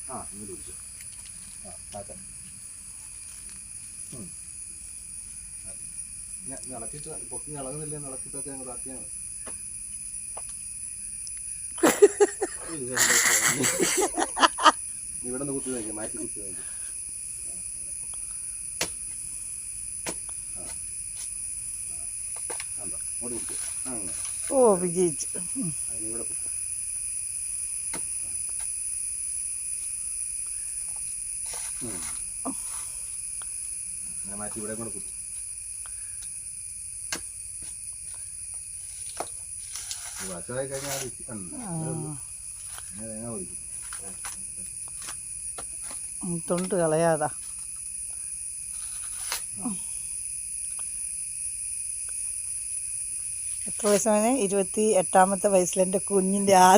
ഇങ്ങോട്ട് പിടിച്ചു. കാക്കാം. ഇളക്കിയിട്ട് പൊക്കി ഇളകുന്നില്ല, ഇളക്കിയിട്ടൊക്കെ ഞങ്ങൾ ആക്കിയാണ്. ഇവിടെ നിന്ന് കുത്തി നോക്കി, മാറ്റി കുത്തി നോക്കി. ഓ വിജയിച്ചു. അതിനിവിടെ മാറ്റി ഇവിടെ കൂടെ കുത്തി. വശമായി കഴിഞ്ഞാൽ തേങ്ങ പൊരിക്കും. തൊണ്ട് കളയാതാ. എത്ര വയസ്സാണ്? 28ാമത്തെ വയസ്സിൽ എൻ്റെ കുഞ്ഞിൻ്റെ ആദ്യം